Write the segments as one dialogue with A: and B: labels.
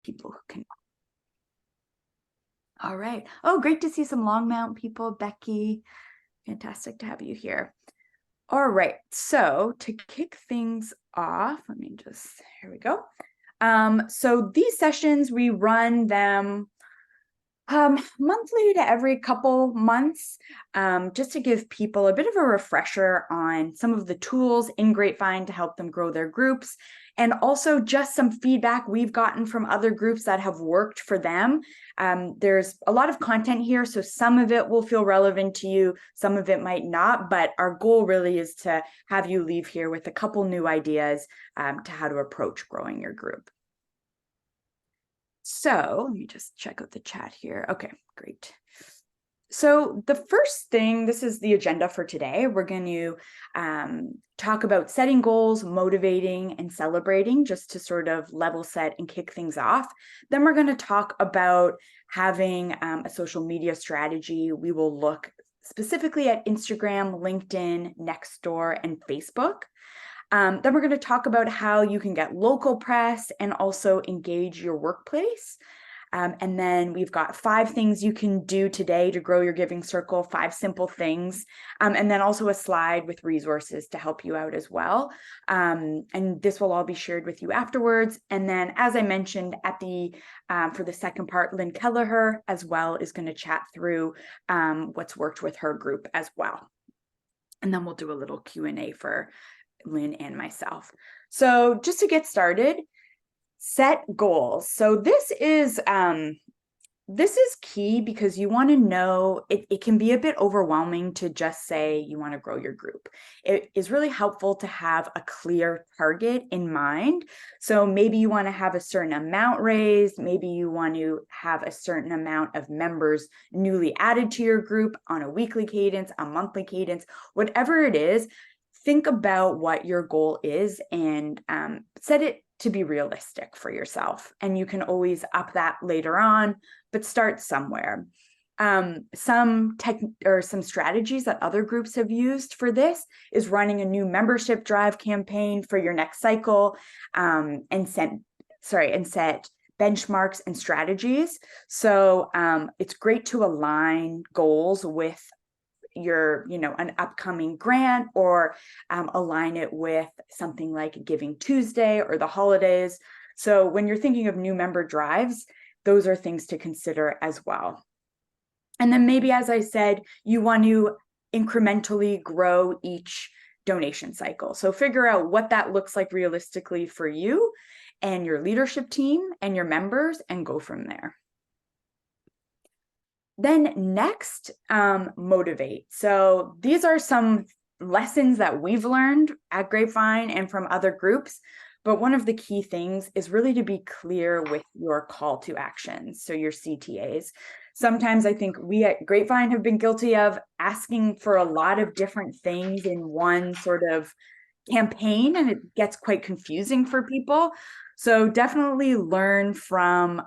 A: people who can. All right. Oh, great to see some Longmount people. Becky, fantastic to have you here. All right. So to kick things off, here we go. So these sessions, we run them monthly to every couple months, just to give people a bit of a refresher on some of the tools in Grapevine to help them grow their groups, and also just some feedback we've gotten from other groups that have worked for them. There's a lot of content here, so some of it will feel relevant to you, some of it might not, but our goal really is to have you leave here with a couple new ideas to how to approach growing your group. So let me just check out the chat here. Okay, great. So the first thing, this is the agenda for today. We're going to talk about setting goals, motivating, and celebrating, just to sort of level set and kick things off. Then we're going to talk about having a social media strategy. We will look specifically at Instagram, LinkedIn, Nextdoor, and Facebook. Then we're going to talk about how you can get local press and also engage your workplace. And then we've got 5 things you can do today to grow your giving circle, 5 simple things. And then also a slide with resources to help you out as well. And this will all be shared with you afterwards. And then, as I mentioned at for the second part, Lynn Kelleher as well is going to chat through what's worked with her group as well. And then we'll do a little Q&A for Lynn and myself. So just to get started, set goals. So this is key, because you want to know, it can be a bit overwhelming to just say you want to grow your group. It is really helpful to have a clear target in mind. So maybe you want to have a certain amount raised, maybe you want to have a certain amount of members newly added to your group on a weekly cadence, a monthly cadence, whatever it is. Think about what your goal is and set it to be realistic for yourself. And you can always up that later on, but start somewhere. Some strategies that other groups have used for this is running a new membership drive campaign for your next cycle, and set benchmarks and strategies. So it's great to align goals with an upcoming grant, or align it with something like Giving Tuesday or the holidays. So when you're thinking of new member drives, those are things to consider as well. And then maybe, as I said, you want to incrementally grow each donation cycle. So figure out what that looks like realistically for you and your leadership team and your members, and go from there. Then next, motivate. So these are some lessons that we've learned at Grapevine and from other groups. But one of the key things is really to be clear with your call to actions, so your CTAs. Sometimes I think we at Grapevine have been guilty of asking for a lot of different things in one sort of campaign, and it gets quite confusing for people. So definitely learn from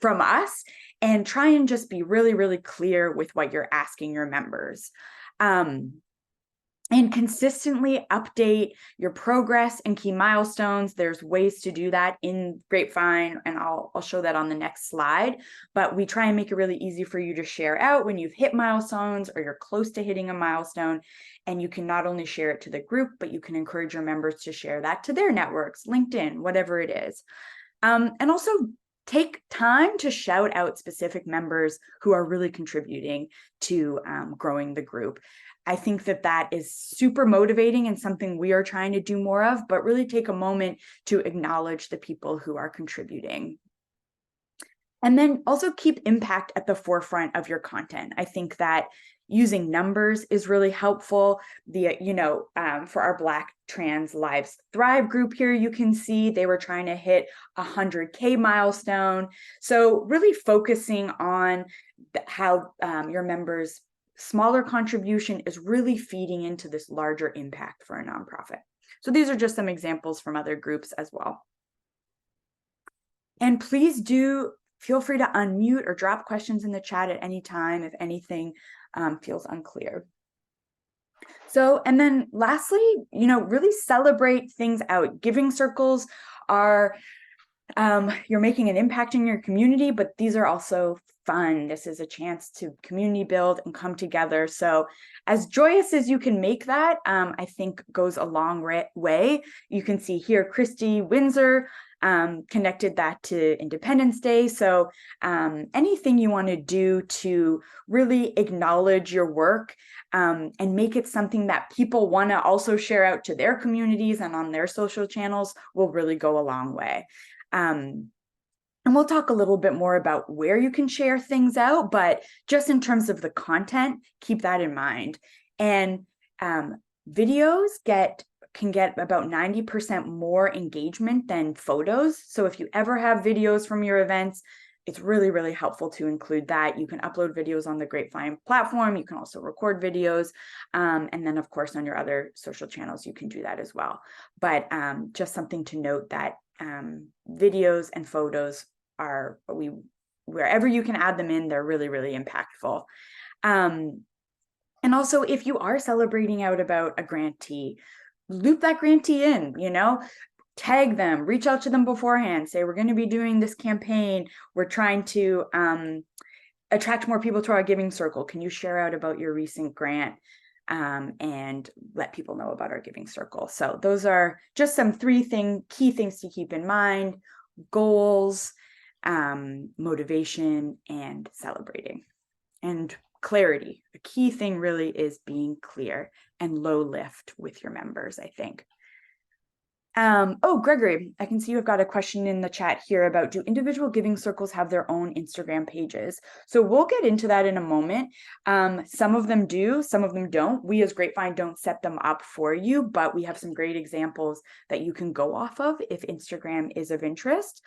A: from us, and try and just be really, really clear with what you're asking your members. And consistently update your progress and key milestones. There's ways to do that in Grapevine, and I'll show that on the next slide. But we try and make it really easy for you to share out when you've hit milestones or you're close to hitting a milestone. And you can not only share it to the group, but you can encourage your members to share that to their networks, LinkedIn, whatever it is. And also take time to shout out specific members who are really contributing to growing the group. I think that is super motivating and something we are trying to do more of, but really take a moment to acknowledge the people who are contributing. And then also keep impact at the forefront of your content. I think that using numbers is really helpful. For our Black Trans Lives Thrive group here, you can see they were trying to hit 100K milestone. So really focusing on how your members' smaller contribution is really feeding into this larger impact for a nonprofit. So these are just some examples from other groups as well. And please do feel free to unmute or drop questions in the chat at any time if anything feels unclear. So, and then lastly, really celebrate things out. Giving circles are You're making an impact in your community, but these are also fun. This is a chance to community build and come together. So as joyous as you can make that, I think goes a long way. You can see here, Christy Windsor connected that to Independence Day. So anything you want to do to really acknowledge your work and make it something that people want to also share out to their communities and on their social channels will really go a long way. And we'll talk a little bit more about where you can share things out, but just in terms of the content, keep that in mind. And videos can get about 90% more engagement than photos. So if you ever have videos from your events, it's really, really helpful to include that. You can upload videos on the Grapevine platform. You can also record videos. And then, of course, on your other social channels, you can do that as well. But just something to note that videos and photos are wherever you can add them in, they're really, really impactful. And also, if you are celebrating out about a grantee, loop that grantee in, tag them, reach out to them beforehand, say, we're going to be doing this campaign. We're trying to attract more people to our giving circle. Can you share out about your recent grant? And let people know about our giving circle. So those are just some key things to keep in mind: goals, motivation, and celebrating. And clarity. A key thing really is being clear and low lift with your members, I think. Oh, Gregory, I can see you've got a question in the chat here about, do individual giving circles have their own Instagram pages? So we'll get into that in a moment. Some of them do, some of them don't. We as Grapevine don't set them up for you, but we have some great examples that you can go off of if Instagram is of interest.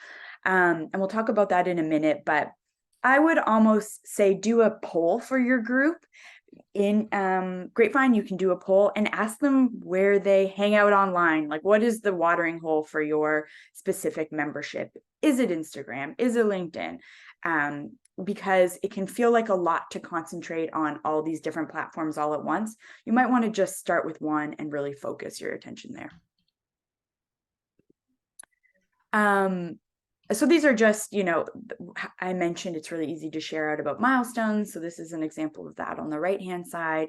A: And we'll talk about that in a minute, but I would almost say do a poll for your group. In Grapevine, you can do a poll and ask them where they hang out online. Like, what is the watering hole for your specific membership? Is it Instagram? Is it LinkedIn? Because it can feel like a lot to concentrate on all these different platforms all at once. You might want to just start with one and really focus your attention there. So these are just, I mentioned it's really easy to share out about milestones. So this is an example of that on the right-hand side.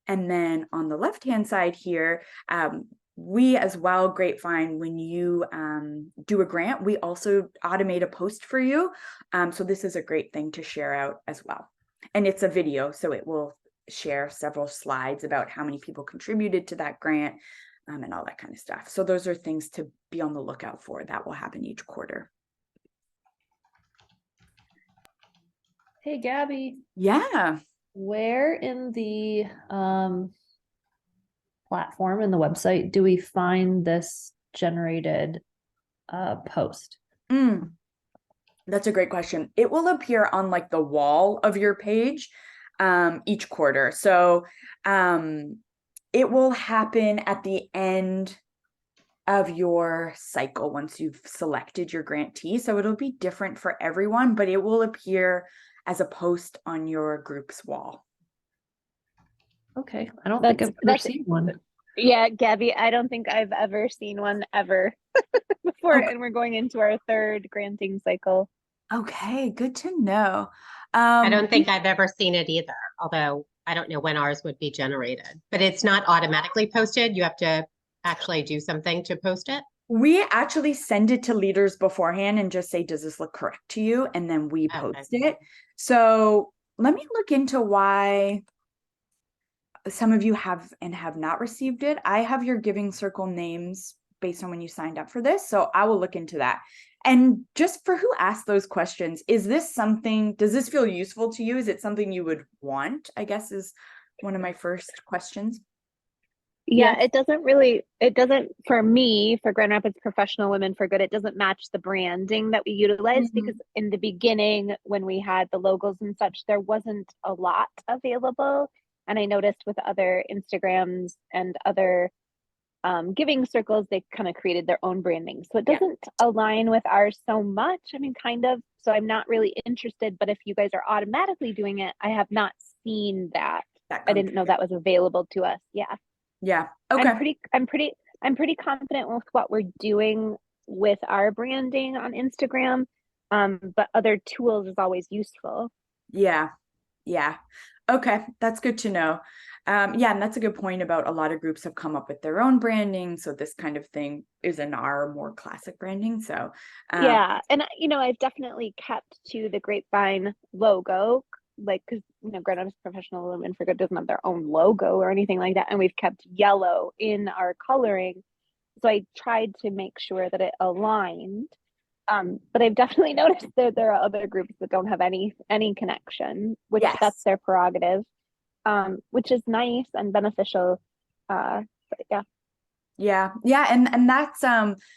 A: And then on the left-hand side here, we as well, Grapevine, when you do a grant, we also automate a post for you. So this is a great thing to share out as well. And it's a video, so it will share several slides about how many people contributed to that grant and all that kind of stuff. So those are things to be on the lookout for. That will happen each quarter.
B: Hey, Gabby.
A: Yeah.
B: Where in the platform in the website do we find this generated post?
A: That's a great question. It will appear on like the wall of your page each quarter. So it will happen at the end of your cycle once you've selected your grantee. So it'll be different for everyone, but it will appear as a post on your group's wall.
B: Okay, I don't think I've ever seen one.
C: Yeah, Gabby, I don't think I've ever seen one ever before, and we're going into our third granting cycle.
A: Okay, good to know.
D: I don't think I've ever seen it either, although I don't know when ours would be generated, but it's not automatically posted. You have to actually do something to post it.
A: We actually send it to leaders beforehand and just say, does this look correct to you? And then we post it. So let me look into why some of you have and have not received it. I have your giving circle names based on when you signed up for this. So I will look into that. And just for who asked those questions, is this something, does this feel useful to you? Is it something you would want, I guess, is one of my first questions.
C: Yeah, it doesn't, for me, for Grand Rapids Professional Women for Good, it doesn't match the branding that we utilize because in the beginning, when we had the logos and such, there wasn't a lot available. And I noticed with other Instagrams and other giving circles, they kind of created their own branding. So it doesn't align with ours so much. I mean, kind of. So I'm not really interested. But if you guys are automatically doing it, I have not seen that. I didn't know that was available to us. Yeah.
A: Yeah. Okay.
C: I'm pretty confident with what we're doing with our branding on Instagram. But other tools is always useful.
A: Yeah. Yeah. Okay. That's good to know. Yeah, and that's a good point about a lot of groups have come up with their own branding. So this kind of thing is in our more classic branding. So
C: Yeah. And, I've definitely kept to the Grapevine logo, like, because, Grand Rapids Professional Women for Good doesn't have their own logo or anything like that. And we've kept yellow in our coloring. So I tried to make sure that it aligned. But I've definitely noticed that there are other groups that don't have any connection, which
A: yes.
C: that's their prerogative, which is nice and beneficial. But yeah.
A: Yeah. Yeah. And that's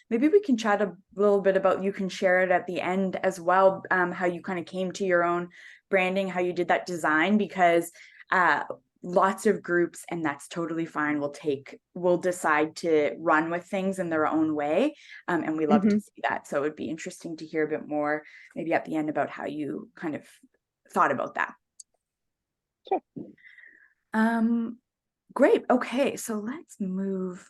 A: maybe we can chat a little bit about, you can share it at the end as well, how you kind of came to your own branding, how you did that design, because lots of groups, and that's totally fine, will decide to run with things in their own way. And we love to see that. So it would be interesting to hear a bit more maybe at the end about how you kind of thought about that.
C: Sure.
A: Great. Okay. So let's move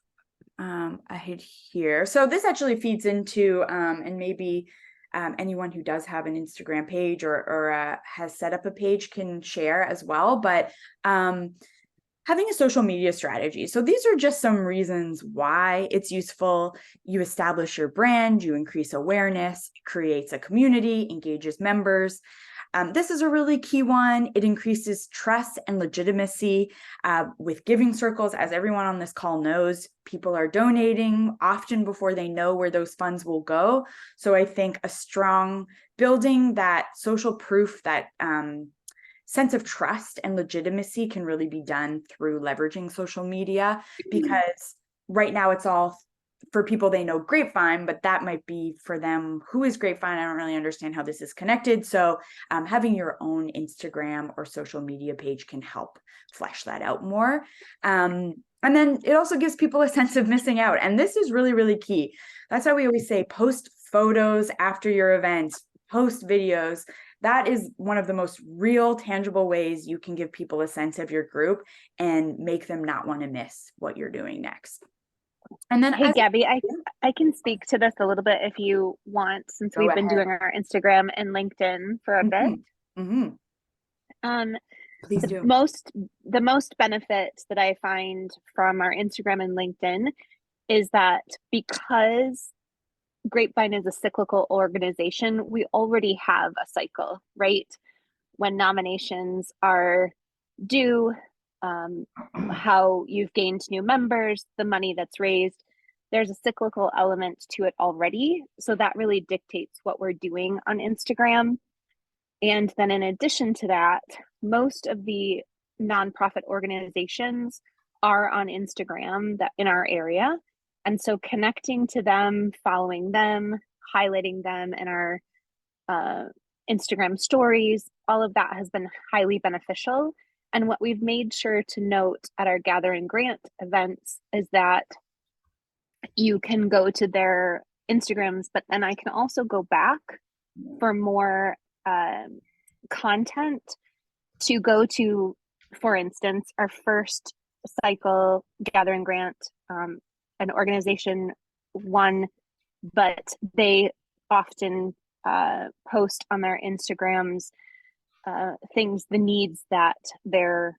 A: ahead here. So this actually feeds into, and maybe anyone who does have an Instagram page or has set up a page can share as well, but having a social media strategy. So these are just some reasons why it's useful. You establish your brand, you increase awareness, creates a community, engages members. This is a really key one. It increases trust and legitimacy with giving circles. As everyone on this call knows, people are donating often before they know where those funds will go. So I think a strong building that social proof, that sense of trust and legitimacy can really be done through leveraging social media, because right now it's all for people, they know Grapevine, but that might be for them, who is Grapevine? I don't really understand how this is connected. So having your own Instagram or social media page can help flesh that out more. And then it also gives people a sense of missing out. And this is really, really key. That's why we always say post photos after your events, post videos. That is one of the most real, tangible ways you can give people a sense of your group and make them not want to miss what you're doing next. And then,
C: hey, Gabby, I can speak to this a little bit if you want, since we've been doing our Instagram and LinkedIn for a bit.
A: Please do.
C: The most benefits that I find from our Instagram and LinkedIn is that because Grapevine is a cyclical organization, we already have a cycle, right? When nominations are due, how you've gained new members, the money that's raised. There's a cyclical element to it already. So that really dictates what we're doing on Instagram. And then in addition to that, most of the nonprofit organizations are on Instagram that in our area. And so connecting to them, following them, highlighting them in our Instagram stories, all of that has been highly beneficial. And what we've made sure to note at our Gather and Grant events is that you can go to their Instagrams, but then I can also go back for more content to go to, for instance, our first cycle Gather and Grant, an organization won, but they often post on their Instagrams things, the needs that their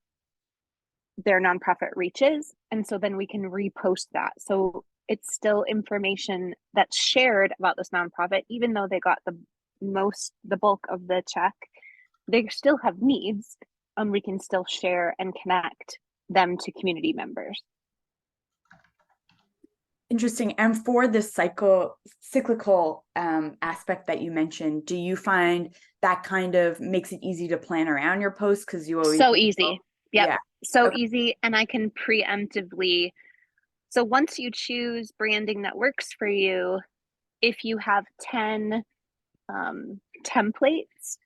C: nonprofit reaches, and so then we can repost that. So it's still information that's shared about this nonprofit, even though they got the bulk of the check. They still have needs, and we can still share and connect them to community members.
A: Interesting. And for the cyclical aspect that you mentioned, do you find that kind of makes it easy to plan around your posts? Because you always
C: so easy. Yep.
A: Yeah.
C: So
A: Okay.
C: easy. And I can preemptively. So once you choose branding that works for you, if you have 10 templates,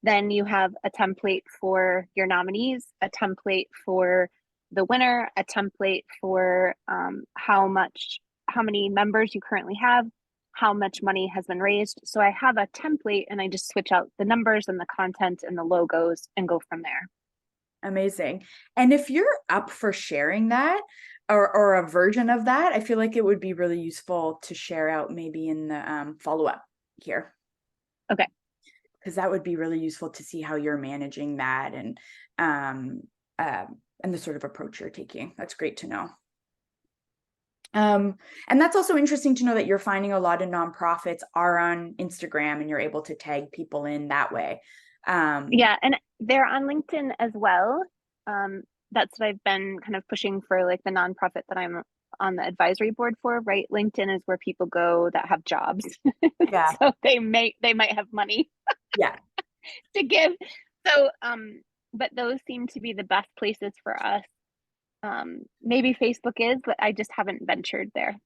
C: then you have a template for your nominees, a template for the winner, a template for how many members you currently have, how much money has been raised. So I have a template and I just switch out the numbers and the content and the logos and go from there.
A: Amazing. And if you're up for sharing that, or a version of that, I feel like it would be really useful to share out maybe in the follow-up here.
C: Okay.
A: Because that would be really useful to see how you're managing that and the sort of approach you're taking. That's great to know. And that's also interesting to know that you're finding a lot of nonprofits are on Instagram and you're able to tag people in that way.
C: Yeah, and they're on LinkedIn as well. That's what I've been kind of pushing for, like the nonprofit that I'm on the advisory board for, right? LinkedIn is where people go that have jobs.
A: Yeah.
C: So they might have money
A: Yeah.
C: to give. So but those seem to be the best places for us. Maybe Facebook is, but I just haven't ventured there.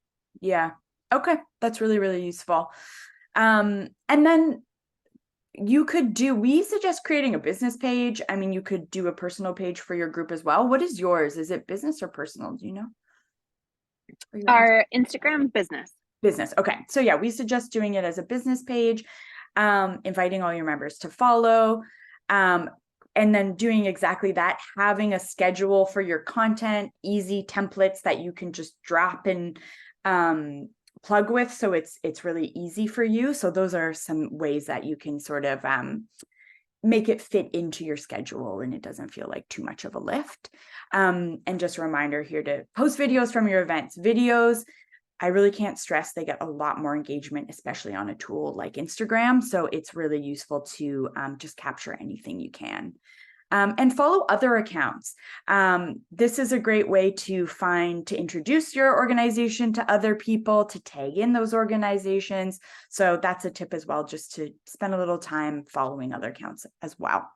A: Yeah. Okay. That's really, really useful. And then we suggest creating a business page. I mean, you could do a personal page for your group as well. What is yours? Is it business or personal? Do you know?
C: Our Instagram business.
A: Business. Okay. So yeah, we suggest doing it as a business page, inviting all your members to follow, and then doing exactly that, having a schedule for your content, easy templates that you can just drop and plug with. So it's really easy for you. So those are some ways that you can sort of make it fit into your schedule and it doesn't feel like too much of a lift. And just a reminder here to post videos from your events. Videos, I really can't stress, they get a lot more engagement, especially on a tool like Instagram. So it's really useful to just capture anything you can. And follow other accounts. This is a great way to introduce your organization to other people, to tag in those organizations. So that's a tip as well, just to spend a little time following other accounts as well.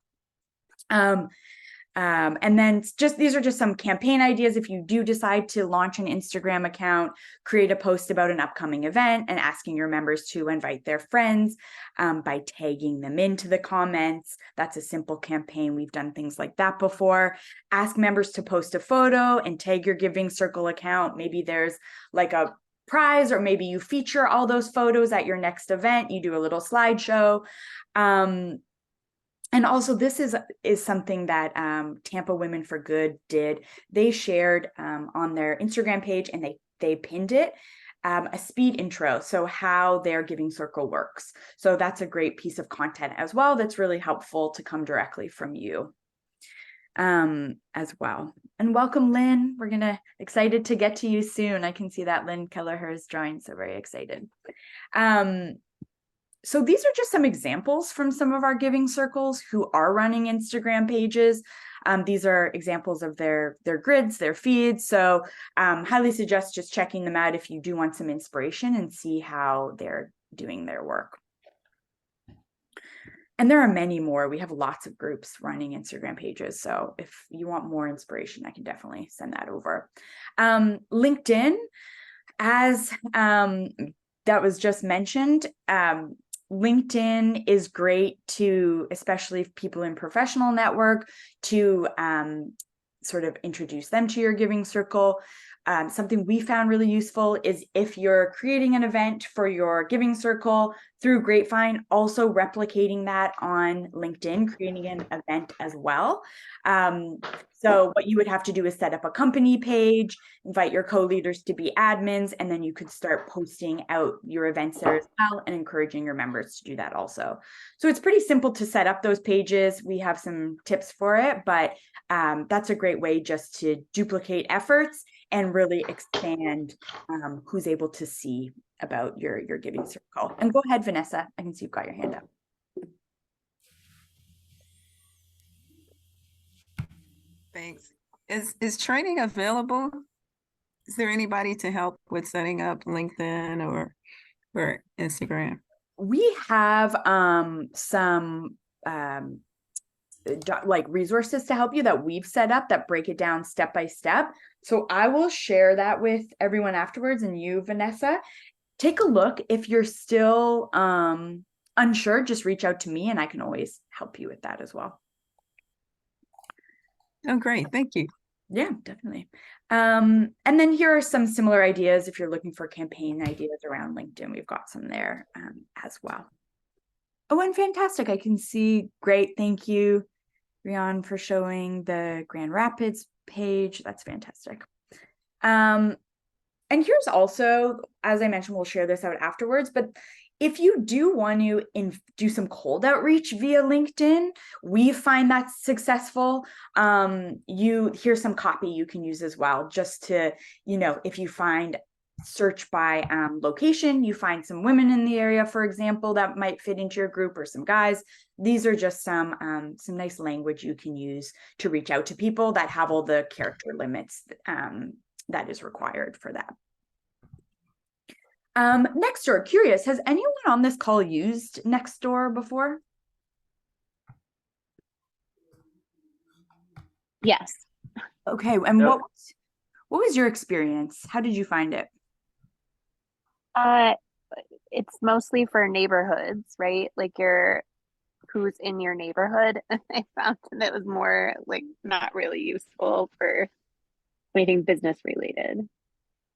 A: And then these are just some campaign ideas. If you do decide to launch an Instagram account, create a post about an upcoming event and asking your members to invite their friends by tagging them into the comments. That's a simple campaign. We've done things like that before. Ask members to post a photo and tag your Giving Circle account. Maybe there's like a prize, or maybe you feature all those photos at your next event. You do a little slideshow. And also this is something that Tampa Women for Good did. They shared on their Instagram page, and they pinned it, a speed intro. So how their Giving Circle works. So that's a great piece of content as well. That's really helpful to come directly from you as well. And welcome, Lynn. We're excited to get to you soon. I can see that Lynn Kelleher is joined, so very excited. So these are just some examples from some of our Giving Circles who are running Instagram pages. These are examples of their grids, their feeds. So highly suggest just checking them out if you do want some inspiration and see how they're doing their work. And there are many more. We have lots of groups running Instagram pages. So if you want more inspiration, I can definitely send that over. LinkedIn, as that was just mentioned, LinkedIn is great to, especially if people in professional network, to sort of introduce them to your Giving Circle. Something we found really useful is if you're creating an event for your Giving Circle through Grapevine, also replicating that on LinkedIn, creating an event as well. So what you would have to do is set up a company page, invite your co-leaders to be admins, and then you could start posting out your events there as well and encouraging your members to do that also. So it's pretty simple to set up those pages. We have some tips for it, but that's a great way just to duplicate efforts and really expand who's able to see about your Giving Circle. And go ahead, Vanessa. I can see you've got your hand up.
E: Thanks. Is training available? Is there anybody to help with setting up LinkedIn or Instagram?
A: We have some like resources to help you that we've set up that break it down step by step. So I will share that with everyone afterwards, and you, Vanessa, take a look. If you're still unsure, just reach out to me and I can always help you with that as well.
E: Oh, great. Thank you.
A: Yeah, definitely. And then here are some similar ideas. If you're looking for campaign ideas around LinkedIn, we've got some there as well. Oh, and fantastic. I can see. Great. Thank you, Rian, for showing the Grand Rapids page. That's fantastic. And here's also, as I mentioned, we'll share this out afterwards, but if you do want to do some cold outreach via LinkedIn, we find that successful. Here's some copy you can use as well, just to, if you search by location, you find some women in the area, for example, that might fit into your group, or some guys. These are just some nice language you can use to reach out to people that have all the character limits that is required for that. Nextdoor, curious, has anyone on this call used Nextdoor before?
C: Yes.
A: Okay, and
F: Yep.
A: what was your experience? How did you find it?
C: It's mostly for neighborhoods, right? Like who's in your neighborhood. I found that it was more like not really useful for anything business related.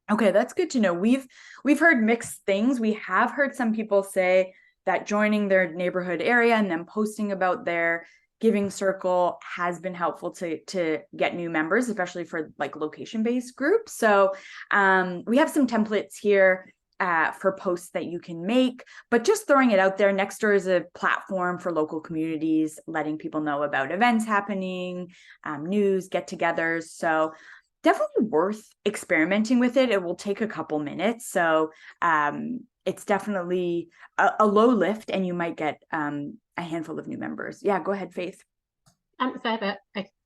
A: Okay, that's good to know. We've heard mixed things. We have heard some people say that joining their neighborhood area and then posting about their giving circle has been helpful to get new members, especially for like location-based groups. So we have some templates here for posts that you can make, but just throwing it out there. Nextdoor is a platform for local communities, letting people know about events happening, news, get-togethers. So definitely worth experimenting with it. It will take a couple minutes. So it's definitely a low lift, and you might get a handful of new members. Yeah, go ahead, Faith.
D: So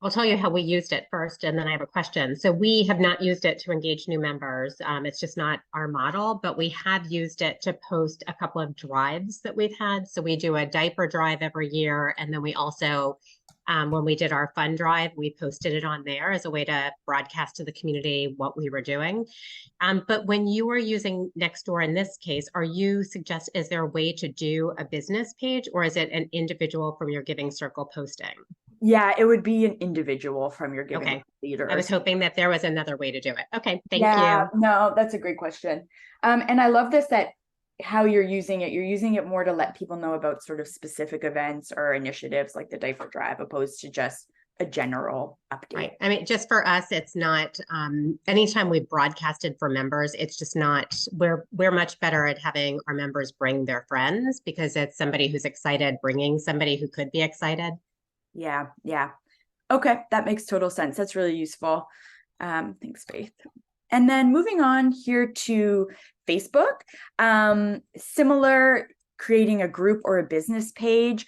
D: I'll tell you how we used it first, and then I have a question. So we have not used it to engage new members. It's just not our model, but we have used it to post a couple of drives that we've had. So we do a diaper drive every year, and then we also, when we did our fund drive, we posted it on there as a way to broadcast to the community what we were doing. But when you were using Nextdoor in this case, is there a way to do a business page, or is it an individual from your Giving Circle posting?
A: Yeah, it would be an individual from your Giving
D: Okay.
A: leader.
D: I was hoping that there was another way to do it. Okay, thank
A: Yeah,
D: you.
A: no, that's a great question. And I love this, that how you're using it more to let people know about sort of specific events or initiatives like the diaper drive, opposed to just a general update.
D: Right. I mean, just for us, it's not, anytime we've broadcasted for members, it's just not, we're much better at having our members bring their friends, because it's somebody who's excited, bringing somebody who could be excited.
A: Yeah. Okay, that makes total sense. That's really useful. Thanks, Faith. And then moving on here to Facebook, similar, creating a group or a business page.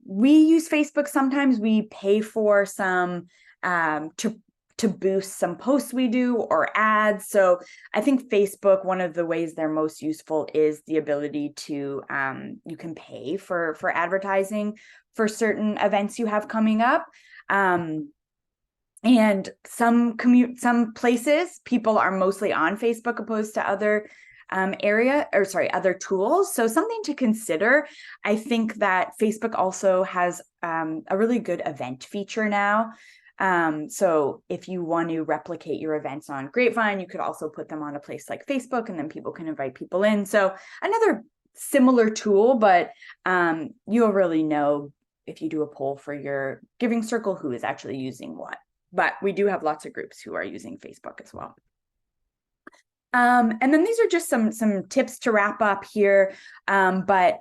A: We use Facebook. Sometimes we pay for some to boost some posts we do, or ads. So I think Facebook, one of the ways they're most useful is the ability to, you can pay for advertising for certain events you have coming up. And some places people are mostly on Facebook opposed to other other tools. So something to consider. I think that Facebook also has a really good event feature now. So if you want to replicate your events on Grapevine, you could also put them on a place like Facebook, and then people can invite people in. So another similar tool, but you'll really know if you do a poll for your Giving Circle who is actually using what. But we do have lots of groups who are using Facebook as well. And then these are just some tips to wrap up here. But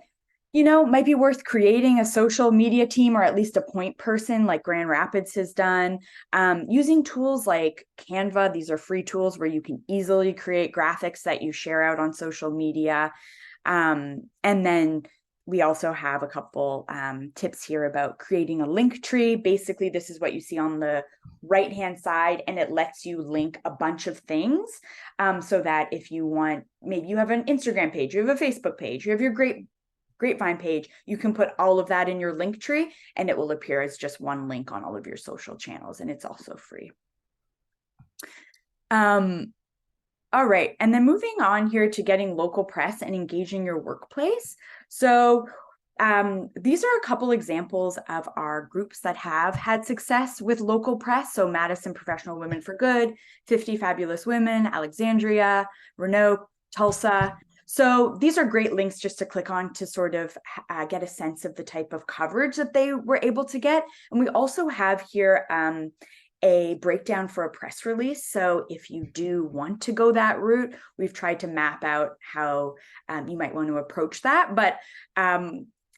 A: might be worth creating a social media team, or at least a point person like Grand Rapids has done, using tools like Canva. These are free tools where you can easily create graphics that you share out on social media. And then we also have a couple tips here about creating a link tree. Basically, this is what you see on the right-hand side, and it lets you link a bunch of things, so that if you want, maybe you have an Instagram page, you have a Facebook page, you have your Grapevine page, you can put all of that in your link tree, and it will appear as just one link on all of your social channels, and it's also free. All right, and then moving on here to getting local press and engaging your workplace. So these are a couple examples of our groups that have had success with local press. So Madison Professional Women for Good, 50 Fabulous Women, Alexandria, Renault, Tulsa. So these are great links just to click on to sort of get a sense of the type of coverage that they were able to get. And we also have here a breakdown for a press release. So if you do want to go that route, we've tried to map out how you might want to approach that. But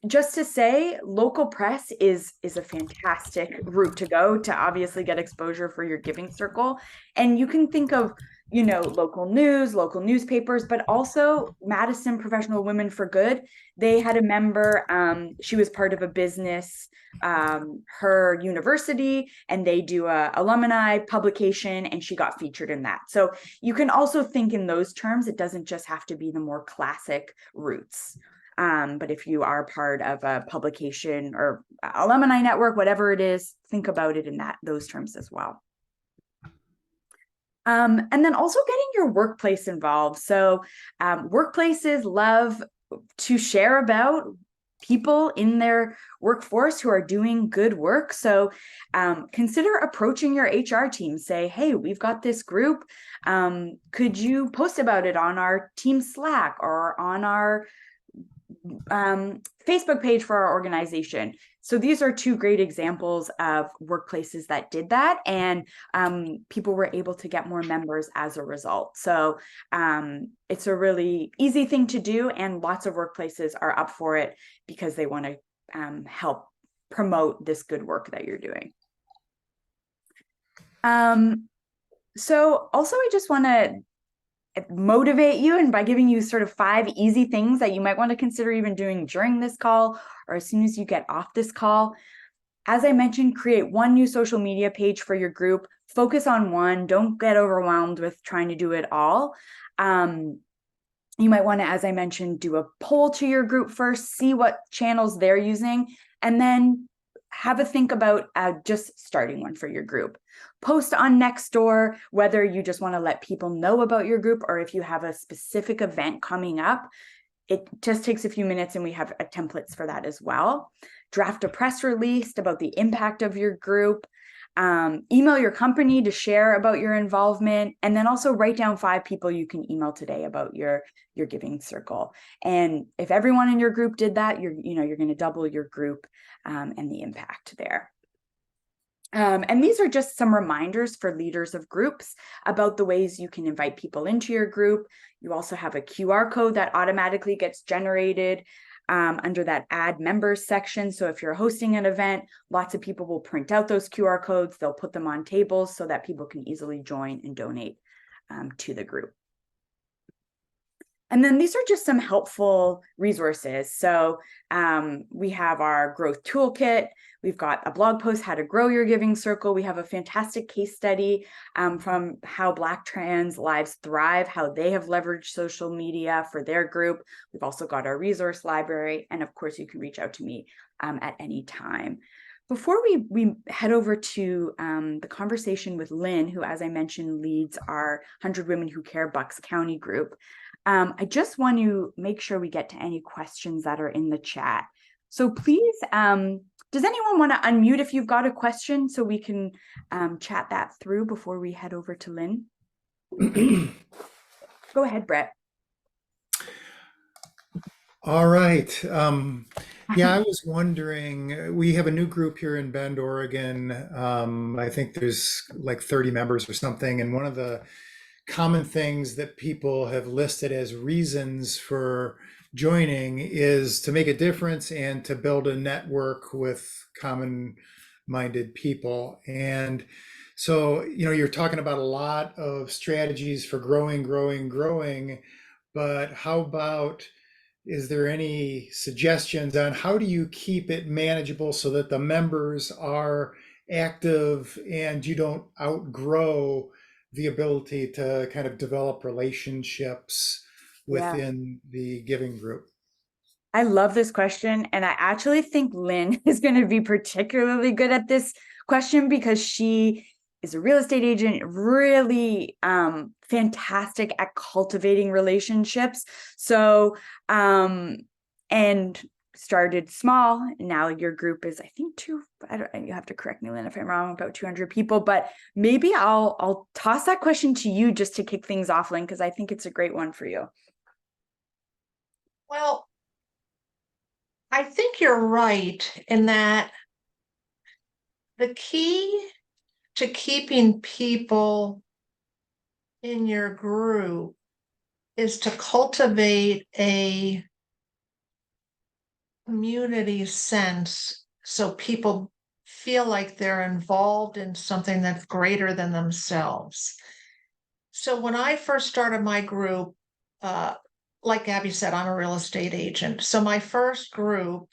A: just to say, local press is a fantastic route to go to obviously get exposure for your giving circle. And you can think of, you know, local news, local newspapers, but also Madison Professional Women for Good. They had a member, she was part of a business, her university, and they do a alumni publication, and she got featured in that. So you can also think in those terms. It doesn't just have to be the more classic routes. But if you are part of a publication or alumni network, whatever it is, think about it in those terms as well. And then also getting your workplace involved. So workplaces love to share about people in their workforce who are doing good work. So consider approaching your HR team. Say, hey, we've got this group. Could you post about it on our team Slack or on our Facebook page for our organization? So these are two great examples of workplaces that did that, and people were able to get more members as a result. So it's a really easy thing to do, and lots of workplaces are up for it because they want to help promote this good work that you're doing. So also I just want to motivate you, and by giving you sort of 5 easy things that you might want to consider even doing during this call or as soon as you get off this call. As I mentioned, create one new social media page for your group. Focus on one. Don't get overwhelmed with trying to do it all. You might want to, as I mentioned, do a poll to your group first, see what channels they're using, and then have a think about just starting one for your group. Post on Nextdoor, whether you just want to let people know about your group or if you have a specific event coming up. It just takes a few minutes, and we have templates for that as well. Draft a press release about the impact of your group. Email your company to share about your involvement, and then also write down 5 people you can email today about your giving circle. And if everyone in your group did that, you're going to double your group and the impact there. And these are just some reminders for leaders of groups about the ways you can invite people into your group. You also have a QR code that automatically gets generated under that add members section. So if you're hosting an event, lots of people will print out those QR codes. They'll put them on tables so that people can easily join and donate to the group. And then these are just some helpful resources. So we have our growth toolkit. We've got a blog post, how to grow your giving circle. We have a fantastic case study from how Black trans lives thrive, how they have leveraged social media for their group. We've also got our resource library. And of course, you can reach out to me at any time. Before we head over to the conversation with Lynn, who, as I mentioned, leads our 100 Women Who Care Bucks County group, I just want to make sure we get to any questions that are in the chat. So please, does anyone want to unmute if you've got a question so we can chat that through before we head over to Lynn? Go ahead, Brett.
F: All right. Yeah, I was wondering, we have a new group here in Bend, Oregon. I think there's like 30 members or something. And one of the common things that people have listed as reasons for joining is to make a difference and to build a network with common-minded people. And so, you're talking about a lot of strategies for growing, but how about, is there any suggestions on how do you keep it manageable so that the members are active and you don't outgrow the ability to kind of develop relationships within the giving group?
A: I love this question. And I actually think Lynn is going to be particularly good at this question because she is a real estate agent, really fantastic at cultivating relationships. So, and started small. Now your group is, I think, you have to correct me, Lynn, if I'm wrong, about 200 people, but maybe I'll toss that question to you just to kick things off, Lynn, because I think it's a great one for you.
G: Well, I think you're right in that the key to keeping people in your group is to cultivate a community sense so people feel like they're involved in something that's greater than themselves. So when I first started my group, like Gabby said, I'm a real estate agent. So my first group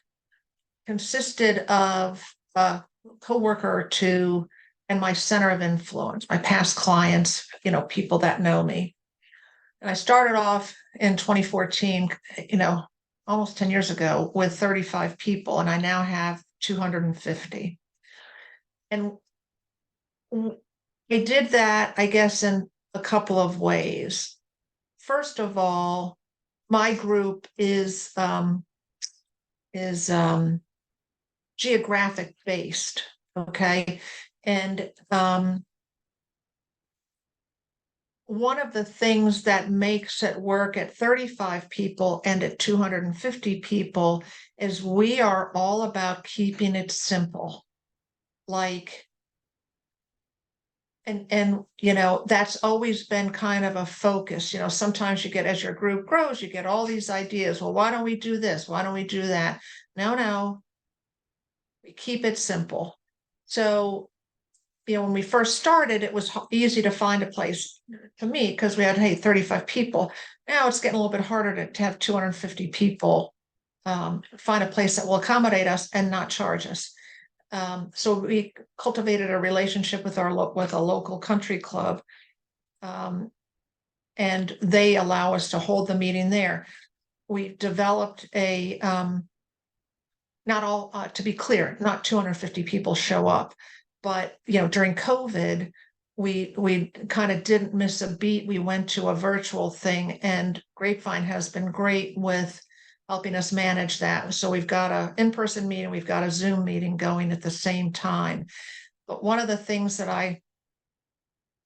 G: consisted of a coworker or two and my center of influence, my past clients, people that know me. And I started off in 2014, almost 10 years ago, with 35 people, and I now have 250. And I did that, I guess, in a couple of ways. First of all, my group is geographic based, okay? And one of the things that makes it work at 35 people and at 250 people is we are all about keeping it simple. Like, and that's always been kind of a focus. Sometimes you get, as your group grows, you get all these ideas. Well, why don't we do this? Why don't we do that? No, we keep it simple. So, when we first started, it was easy to find a place to meet because we had, 35 people. Now it's getting a little bit harder to have 250 people find a place that will accommodate us and not charge us. So we cultivated a relationship with a local country club, and they allow us to hold the meeting there. We've developed a not all, to be clear, not 250 people show up, but during COVID, we kind of didn't miss a beat. We went to a virtual thing, and Grapevine has been great with helping us manage that. So we've got an in-person meeting, we've got a Zoom meeting going at the same time. But one of the things that I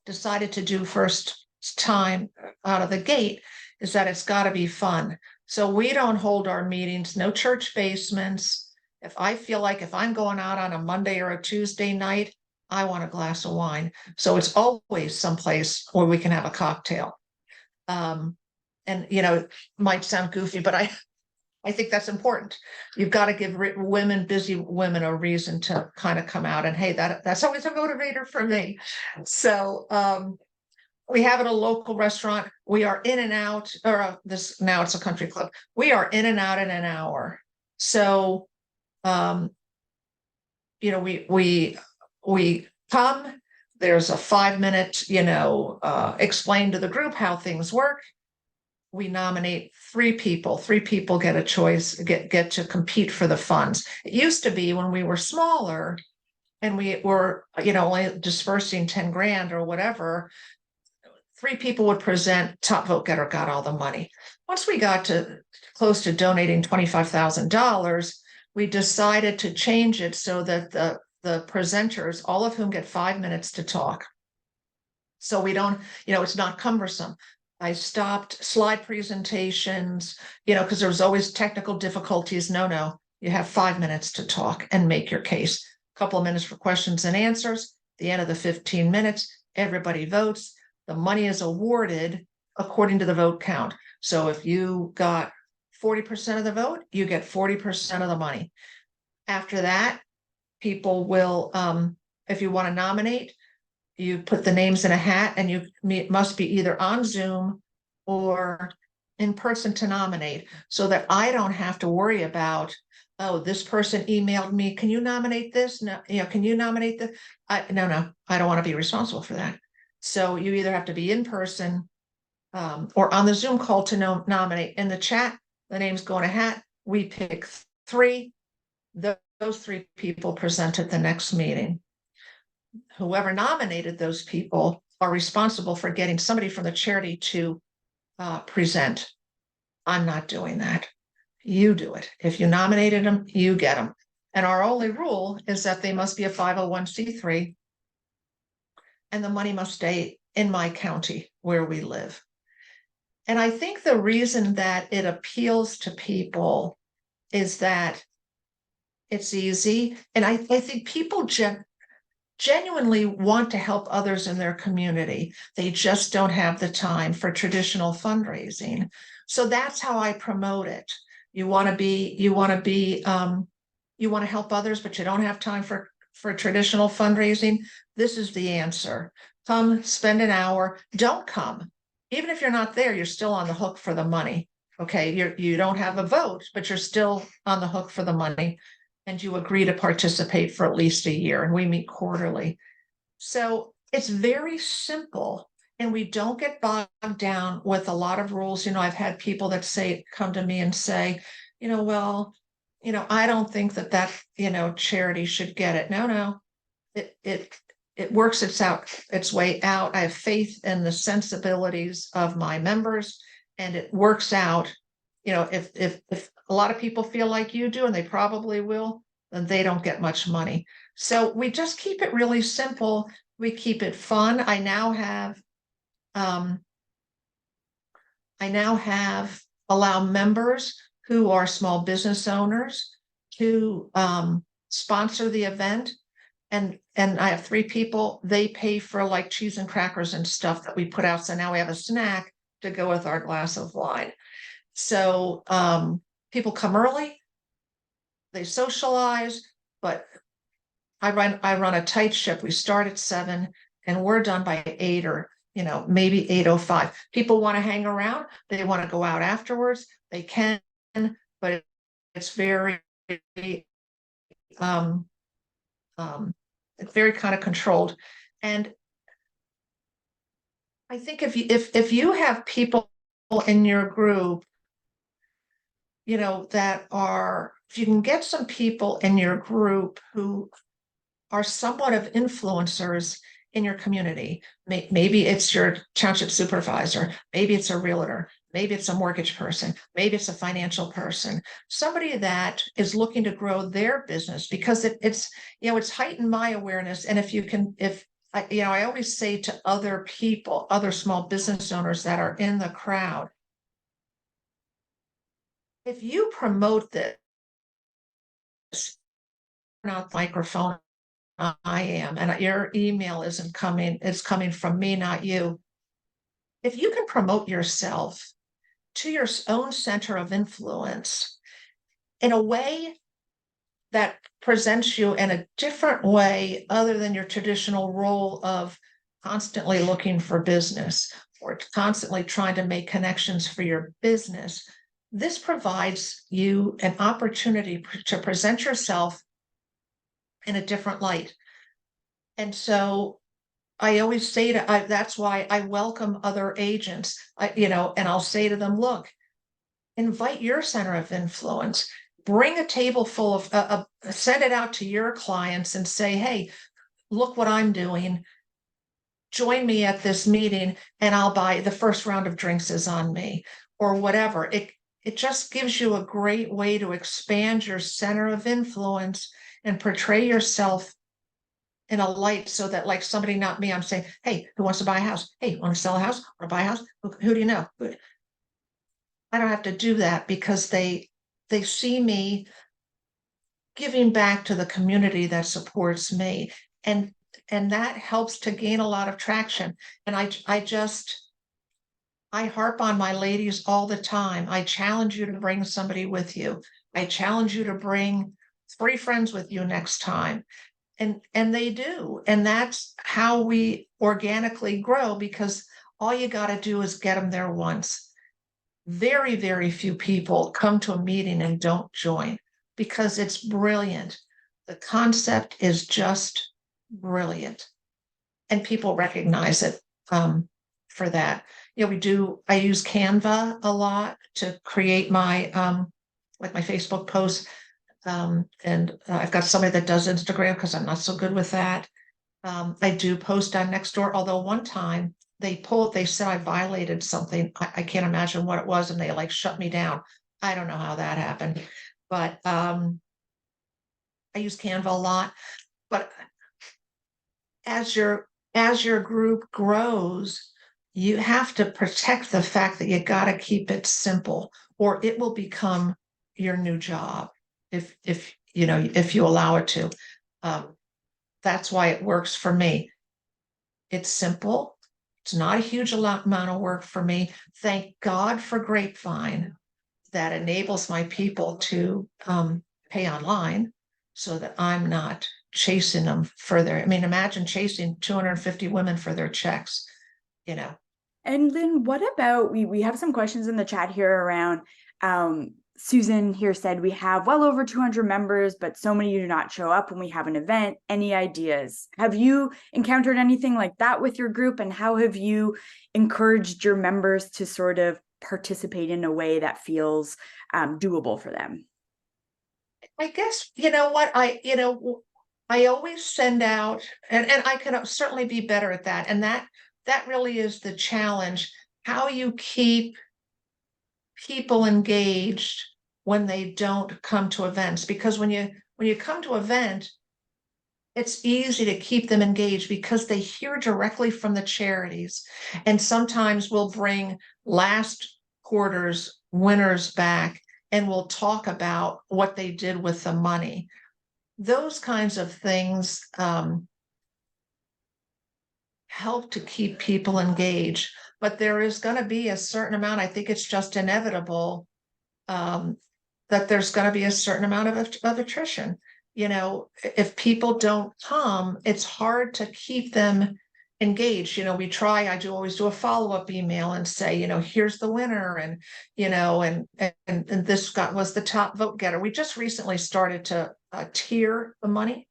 G: decided to do first time out of the gate is that it's got to be fun. So we don't hold our meetings, no church basements. If I feel like if I'm going out on a Monday or a Tuesday night, I want a glass of wine. So it's always someplace where we can have a cocktail. And, it might sound goofy, but I think that's important. You've got to give busy women a reason to kind of come out, and hey, that's always a motivator for me. So we have it at a local restaurant. We are in and out, or now it's a country club. We are in and out in an hour. So we come, there's a 5-minute, explain to the group how things work. We nominate 3 people. 3 people get a choice, get to compete for the funds. It used to be when we were smaller and we were, only dispersing 10 grand or whatever, 3 people would present, top vote getter got all the money. Once we got to close to donating $25,000, we decided to change it so that the presenters, all of whom get 5 minutes to talk. So we don't, it's not cumbersome. I stopped slide presentations, because there was always technical difficulties. No, you have 5 minutes to talk and make your case. A couple of minutes for questions and answers. At the end of the 15 minutes, everybody votes. The money is awarded according to the vote count. So if you got 40% of the vote, you get 40% of the money. After that, people will, if you want to nominate, you put the names in a hat, and you must be either on Zoom or in person to nominate, so that I don't have to worry about, oh, this person emailed me, can you nominate this? No, can you nominate this? No, I don't want to be responsible for that. So you either have to be in person or on the Zoom call to nominate. In the chat, the names go in a hat. We pick 3. Those 3 people present at the next meeting. Whoever nominated those people are responsible for getting somebody from the charity to present. I'm not doing that. You do it. If you nominated them, you get them. And our only rule is that they must be a 501c3, and the money must stay in my county where we live. And I think the reason that it appeals to people is that it's easy. And I think people genuinely want to help others in their community. They just don't have the time for traditional fundraising. So that's how I promote it. You want to help others, but you don't have time for traditional fundraising. This is the answer. Come, spend an hour. Don't come. Even if you're not there, you're still on the hook for the money. Okay, you don't have a vote, but you're still on the hook for the money, and you agree to participate for at least a year, and we meet quarterly. So it's very simple, and we don't get bogged down with a lot of rules. You know, I've had people that come to me and say, well, I don't think that charity should get it. No, it works its way out. I have faith in the sensibilities of my members, and it works out. If a lot of people feel like you do, and they probably will, then they don't get much money. So we just keep it really simple. We keep it fun. I now have allow members who are small business owners to sponsor the event. And I have 3 people, they pay for like cheese and crackers and stuff that we put out. So now we have a snack to go with our glass of wine. So people come early, they socialize, but I run a tight ship. We start at 7 and we're done by 8 or maybe 8:05. People want to hang around, they want to go out afterwards, they can, but it's very it's very kind of controlled. And I think if you have people in your group, if you can get some people in your group who are somewhat of influencers in your community, maybe it's your township supervisor, maybe it's a realtor, maybe it's a mortgage person, maybe it's a financial person, somebody that is looking to grow their business, because it's heightened my awareness. And I always say to other people, other small business owners that are in the crowd, if you promote this, not microphone, I am, and your email isn't coming, it's coming from me, not you. If you can promote yourself to your own center of influence in a way that presents you in a different way other than your traditional role of constantly looking for business or constantly trying to make connections for your business, this provides you an opportunity to present yourself in a different light. And so I always say that's why I welcome other agents, and I'll say to them, look, invite your center of influence, bring a table full of, send it out to your clients and say, hey, look what I'm doing. Join me at this meeting and I'll buy the first round of drinks is on me, or whatever. It just gives you a great way to expand your center of influence and portray yourself in a light so that, like, somebody, not me, I'm saying, hey, who wants to buy a house? Hey, want to sell a house or buy a house? Who do you know? I don't have to do that because they see me giving back to the community that supports me. And that helps to gain a lot of traction. And I harp on my ladies all the time. I challenge you to bring somebody with you. I challenge you to bring 3 friends with you next time. And they do. And that's how we organically grow, because all you got to do is get them there once. Very, very few people come to a meeting and don't join because it's brilliant. The concept is just brilliant. And people recognize it for that. I use Canva a lot to create my, like my Facebook posts. And I've got somebody that does Instagram because I'm not so good with that. I do post on Nextdoor, although one time they said I violated something. I can't imagine what it was, and they like shut me down. I don't know how that happened, but I use Canva a lot. But as your group grows, you have to protect the fact that you got to keep it simple, or it will become your new job if you allow it to. That's why it works for me. It's simple. It's not a huge amount of work for me. Thank God for Grapevine that enables my people to pay online so that I'm not chasing them further. I mean, imagine chasing 250 women for their checks, you know.
A: And then what about, we have some questions in the chat here around, Susan here said we have well over 200 members, but so many do not show up when we have an event. Any ideas? Have you encountered anything like that with your group? And how have you encouraged your members to sort of participate in a way that feels doable for them?
G: I guess, you know what, I always send out, and I can certainly be better at that. And that really is the challenge, how you keep people engaged when they don't come to events. Because when you come to event, it's easy to keep them engaged because they hear directly from the charities. And sometimes we'll bring last quarter's winners back and we'll talk about what they did with the money. Those kinds of things help to keep people engaged. But there is going to be a certain amount, I think it's just inevitable, that there's going to be a certain amount of attrition. You know, if people don't come, it's hard to keep them engaged. You know, I always do a follow-up email and say, you know, here's the winner, and, you know, and this was the top vote getter. We just recently started to tier the money.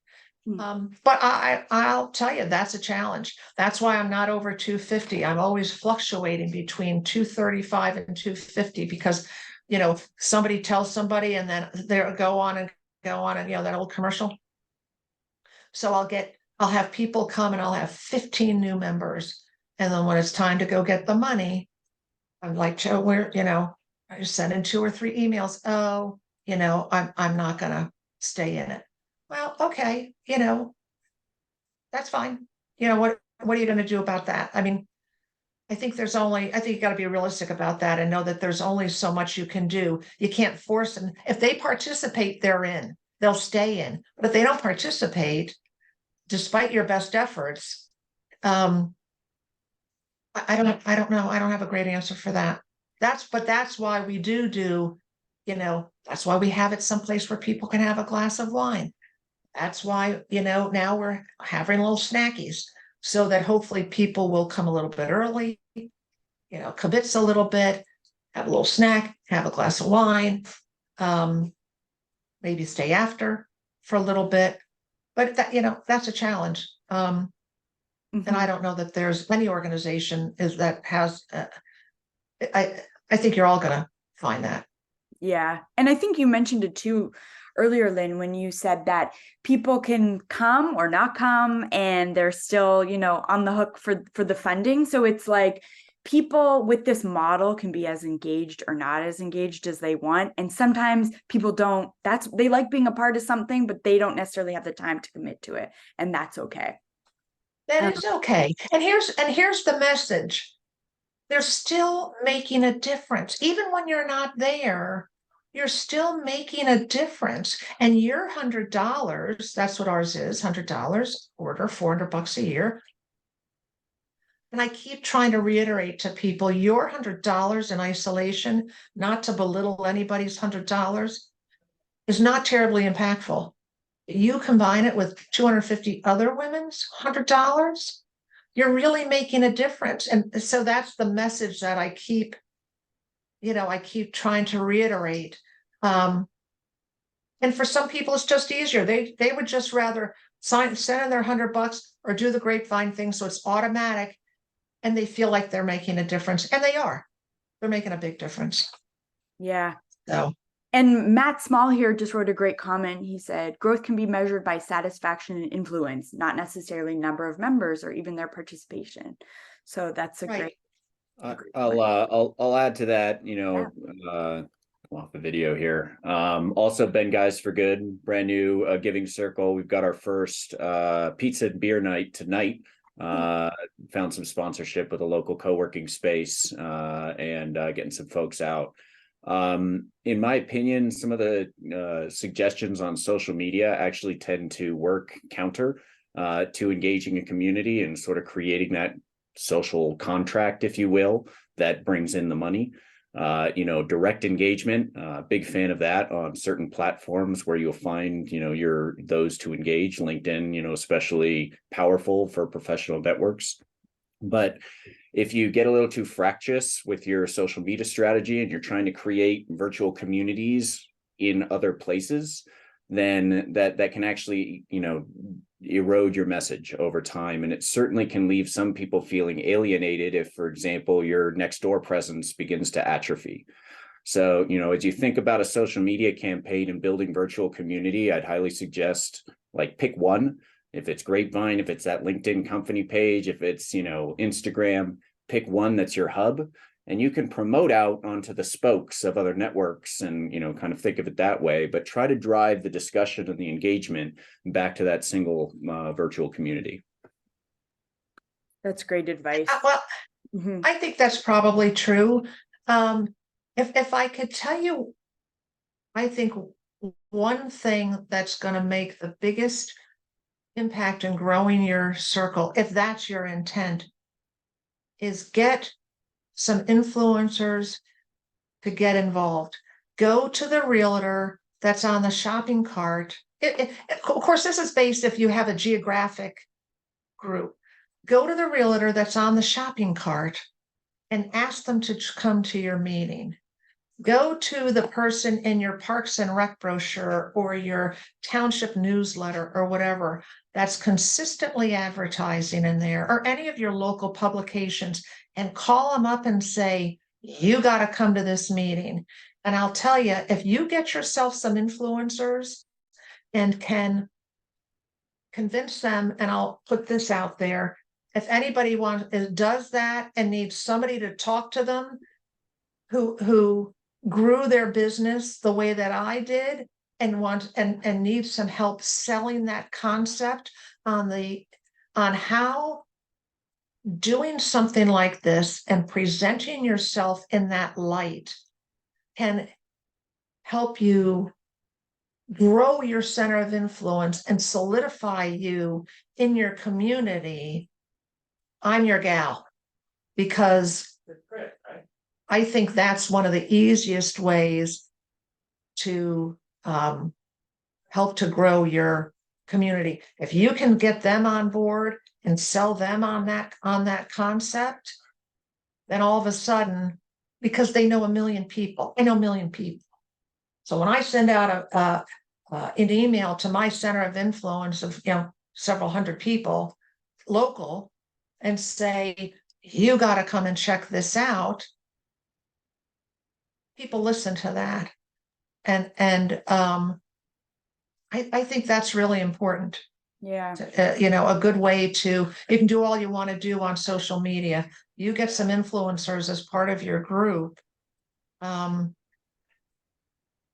G: But I'll tell you, that's a challenge. That's why I'm not over 250. I'm always fluctuating between 235 and 250 because, you know, somebody tells somebody and then they'll go on and, you know, that old commercial. So I'll have people come and I'll have 15 new members. And then when it's time to go get the money, I'm like, Joe, you know, I just send in 2 or 3 emails. Oh, you know, I'm not going to stay in it. Well, okay, you know, that's fine. You know, what are you going to do about that? I mean, I think you got to be realistic about that and know that there's only so much you can do. You can't force them. If they participate, they're in, they'll stay in. But if they don't participate, despite your best efforts, I don't know. I don't have a great answer for that. That's why we do, you know, that's why we have it someplace where people can have a glass of wine. That's why, you know, now we're having little snackies so that hopefully people will come a little bit early, you know, kibitz a little bit, have a little snack, have a glass of wine, maybe stay after for a little bit. But that, you know, that's a challenge. And I don't know that there's any organization that has, I think you're all going to find that. Yeah.
A: And I think you mentioned it too earlier, Lynn, when you said that people can come or not come and they're still, you know, on the hook for the funding. So it's like people with this model can be as engaged or not as engaged as they want. And sometimes people they like being a part of something, but they don't necessarily have the time to commit to it. And that's okay.
G: That is okay. And here's the message. They're still making a difference. Even when you're not there, you're still making a difference. And your $100, that's what ours is, $100 order, $400 a year. And I keep trying to reiterate to people, your $100 in isolation, not to belittle anybody's $100, is not terribly impactful. You combine it with 250 other women's $100, you're really making a difference. And so that's the message that I keep trying to reiterate. And for some people, it's just easier. They would just rather send in their $100 or do the Grapevine thing. So it's automatic and they feel like they're making a difference, and they're making a big difference.
A: Yeah.
G: So.
A: And Matt Small here just wrote a great comment. He said, growth can be measured by satisfaction and influence, not necessarily number of members or even their participation. So that's a great.
H: I'll add to that, you know, off the video here. Also Ben Guys for Good, brand new giving circle. We've got our first pizza and beer night tonight. Found some sponsorship with a local co-working space and getting some folks out. In my opinion, some of the suggestions on social media actually tend to work counter. to engaging a community and sort of creating that social contract, if you will, that brings in the money. Direct engagement, big fan of that on certain platforms where you'll find, those to engage. LinkedIn, especially powerful for professional networks. But if you get a little too fractious with your social media strategy and you're trying to create virtual communities in other places, then that can actually, erode your message over time. And it certainly can leave some people feeling alienated if, for example, your next door presence begins to atrophy. So, as you think about a social media campaign and building virtual community, I'd highly suggest pick one. If it's Grapevine, if it's that LinkedIn company page, if it's, Instagram, pick one that's your hub, and you can promote out onto the spokes of other networks and, kind of think of it that way, but try to drive the discussion and the engagement back to that single virtual community.
A: That's great advice.
G: Well,
A: Mhm.
G: I think that's probably true. If I could tell you, I think one thing that's going to make the biggest impact in growing your circle, if that's your intent, is get some influencers to get involved. Go to the realtor that's on the shopping cart. Of course, this is based if you have a geographic group. Go to the realtor that's on the shopping cart and ask them to come to your meeting. Go to the person in your Parks and Rec brochure or your township newsletter or whatever that's consistently advertising in there, or any of your local publications, and call them up and say, you got to come to this meeting. And I'll tell you, if you get yourself some influencers and can convince them, and I'll put this out there, if anybody does that and needs somebody to talk to them who grew their business the way that I did and need some help selling that concept on how doing something like this and presenting yourself in that light can help you grow your center of influence and solidify you in your community, I'm your gal, because I think that's one of the easiest ways to help to grow your community. If you can get them on board and sell them on that concept, then all of a sudden, because they know a million people, I know a million people. So when I send out an email to my center of influence of several hundred people local and say, you got to come and check this out, people listen to that. And I think that's really important.
A: Yeah.
G: A good way to, you can do all you want to do on social media. You get some influencers as part of your group.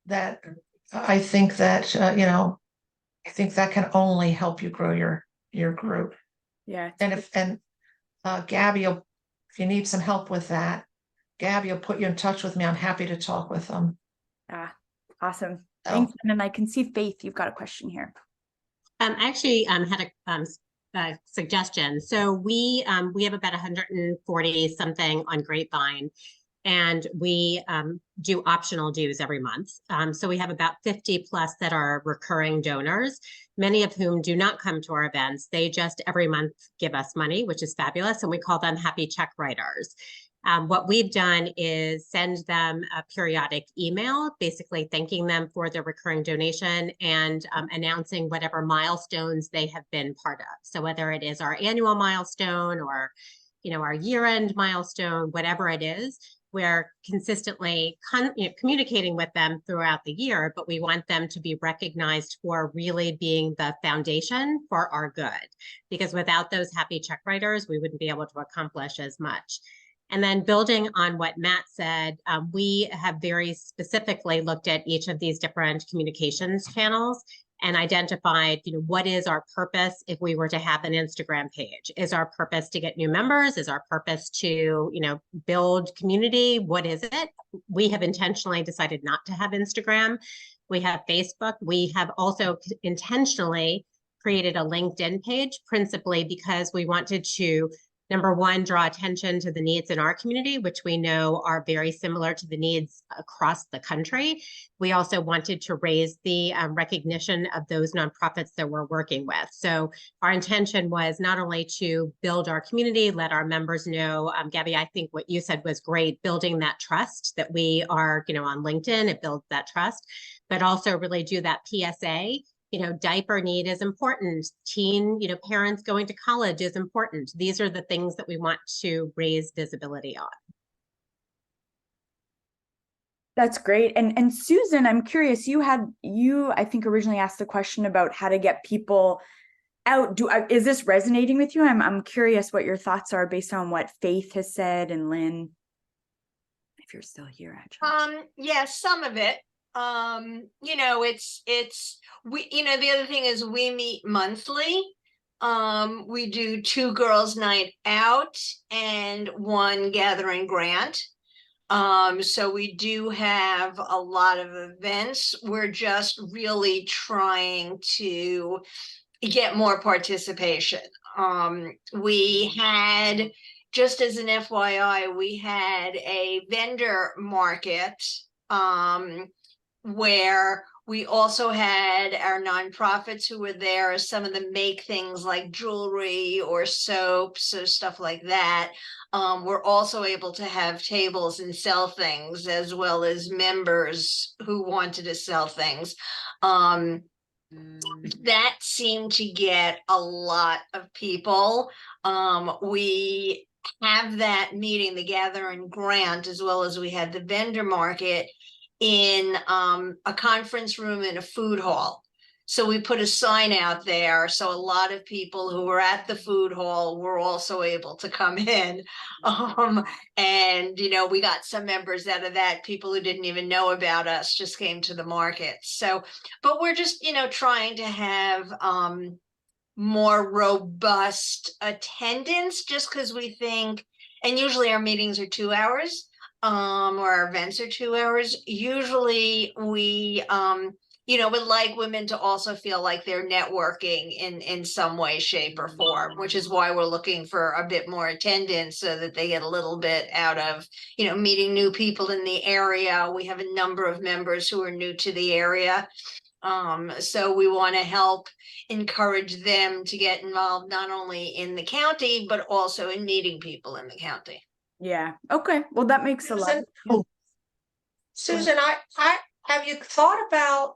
G: That I think that, I think that can only help you grow your group.
A: Yeah.
G: And Gabby, if you need some help with that, Gabby will put you in touch with me. I'm happy to talk with them.
A: Awesome. Thanks. And I can see Faith, you've got a question here.
D: I actually had a suggestion. So we have about 140 something on Grapevine, and we do optional dues every month. So we have about 50 plus that are recurring donors, many of whom do not come to our events. They just every month give us money, which is fabulous. And we call them happy check writers. What we've done is send them a periodic email, basically thanking them for their recurring donation and announcing whatever milestones they have been part of. So whether it is our annual milestone or, our year-end milestone, whatever it is, we're consistently communicating with them throughout the year, but we want them to be recognized for really being the foundation for our good. Because without those happy check writers, we wouldn't be able to accomplish as much. And then building on what Matt said, we have very specifically looked at each of these different communications channels and identified, what is our purpose if we were to have an Instagram page? Is our purpose to get new members? Is our purpose to, build community? What is it? We have intentionally decided not to have Instagram. We have Facebook. We have also intentionally created a LinkedIn page principally because we wanted to, number one, draw attention to the needs in our community, which we know are very similar to the needs across the country. We also wanted to raise the recognition of those nonprofits that we're working with. So our intention was not only to build our community, let our members know, Gabby, I think what you said was great, building that trust that we are, on LinkedIn, it builds that trust, but also really do that PSA. Diaper need is important. Teen, parents going to college is important. These are the things that we want to raise visibility on.
A: That's great. And Susan, I'm curious, you I think originally asked the question about how to get people out. Is this resonating with you? I'm curious what your thoughts are based on what Faith has said, and Lynn, if you're still here, actually.
I: Yeah, some of it. The other thing is we meet monthly. We do 2 girls' night out and 1 gathering grant. So we do have a lot of events. We're just really trying to get more participation. We had, just as an FYI, we had a vendor market, where we also had our nonprofits who were there. Some of them make things like jewelry or soaps or stuff like that. We're also able to have tables and sell things, as well as members who wanted to sell things. That seemed to get a lot of people. We have that meeting, the gathering grant, as well as we had the vendor market in a conference room in a food hall. So we put a sign out there. So a lot of people who were at the food hall were also able to come in. And, we got some members out of that. People who didn't even know about us just came to the market. So, but we're just, trying to have more robust attendance, just because we think, and usually our meetings are 2 hours. Or our events are 2 hours. Usually we, would like women to also feel like they're networking in some way, shape, or form, which is why we're looking for a bit more attendance, so that they get a little bit out of, meeting new people in the area. We have a number of members who are new to the area. So we want to help encourage them to get involved, not only in the county, but also in meeting people in the county.
A: Yeah. Okay. Well, that makes a lot.
G: Susan, I have you thought about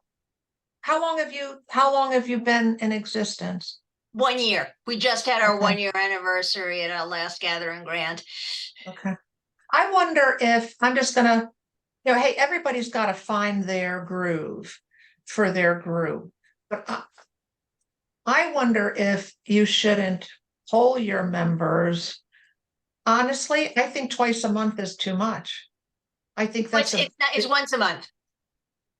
G: how long have you been in existence?
I: 1 year. We just had our
G: Okay.
I: 1-year anniversary at our last gathering grant.
G: Okay. I wonder if I'm just gonna, hey, everybody's got to find their groove for their group. But I wonder if you shouldn't poll your members. Honestly, I think twice a month is too much. I think that's
I: It's once a month.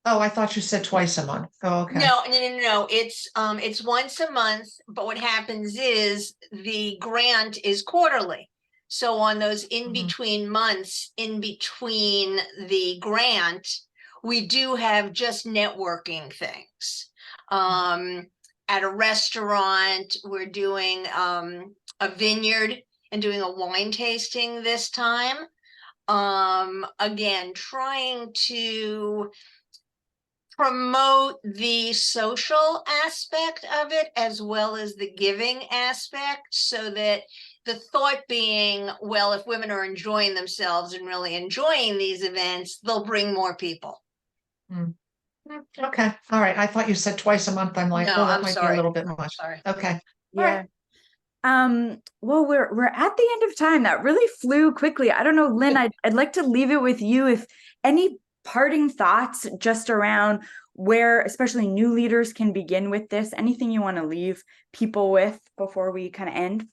G: Oh, I thought you said twice a month. Oh, okay.
I: No. It's once a month, but what happens is the grant is quarterly. So on those in-between months, in between the grant, we do have just networking things. At a restaurant, we're doing a vineyard and doing a wine tasting this time. Again, trying to promote the social aspect of it as well as the giving aspect, so that the thought being, well, if women are enjoying themselves and really enjoying these events, they'll bring more people.
G: Okay. All right. I thought you said twice a month. I'm like,
I: No,
G: oh, that
I: I'm
G: might be
I: sorry.
G: a little bit much.
I: Sorry.
G: Okay.
A: Yeah. Well, we're at the end of time. That really flew quickly. I don't know, Lynn, I'd like to leave it with you. If any parting thoughts just around where especially new leaders can begin with this, anything you want to leave people with before we kind of end?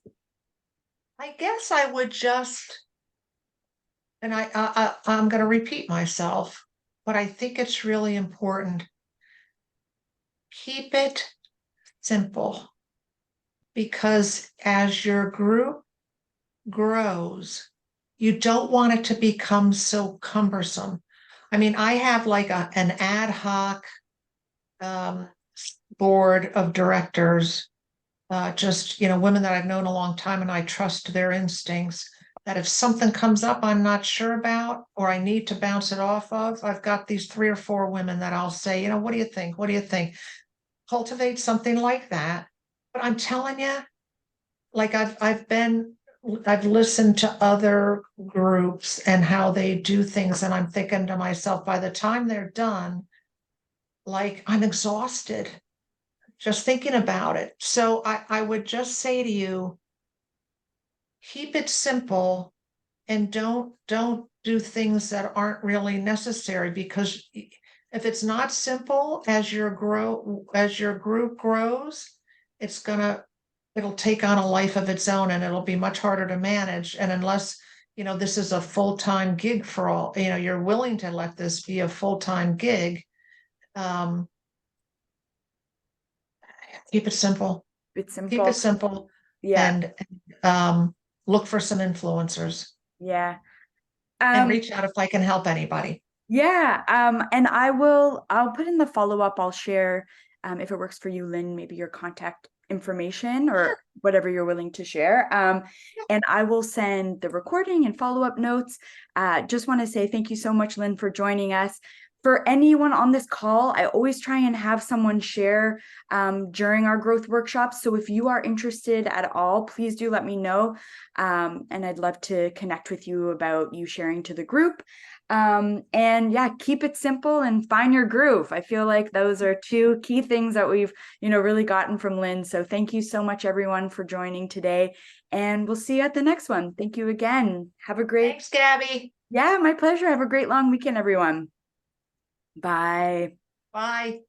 G: I guess I would just, and I'm going to repeat myself, but I think it's really important. Keep it simple, because as your group grows, you don't want it to become so cumbersome. I mean, I have like an ad hoc board of directors, just, women that I've known a long time and I trust their instincts, that if something comes up I'm not sure about or I need to bounce it off of, I've got these 3 or 4 women that I'll say, what do you think? What do you think? Cultivate something like that. But I'm telling you, like I've listened to other groups and how they do things, and I'm thinking to myself, by the time they're done, like I'm exhausted just thinking about it. So I would just say to you, keep it simple and don't do things that aren't really necessary, because if it's not simple, as your group grows, it'll take on a life of its own and it'll be much harder to manage. And unless, this is a full-time gig for all, you're willing to let this be a full-time gig, keep it simple.
A: It's simple.
G: Keep it simple.
A: Yeah.
G: And look for some influencers.
A: Yeah.
G: And reach out if I can help anybody.
A: Yeah. And I'll put in the follow-up, I'll share, if it works for you, Lynn, maybe your contact information or whatever you're willing to share. And I will send the recording and follow-up notes. Just want to say thank you so much, Lynn, for joining us. For anyone on this call, I always try and have someone share during our growth workshops. So if you are interested at all, please do let me know. And I'd love to connect with you about you sharing to the group. And yeah, keep it simple and find your groove. I feel like those are 2 key things that we've, really gotten from Lynn. So thank you so much, everyone, for joining today. And we'll see you at the next one. Thank you again. Have a great.
G: Thanks, Gabby.
A: Yeah, my pleasure. Have a great long weekend, everyone. Bye.
G: Bye.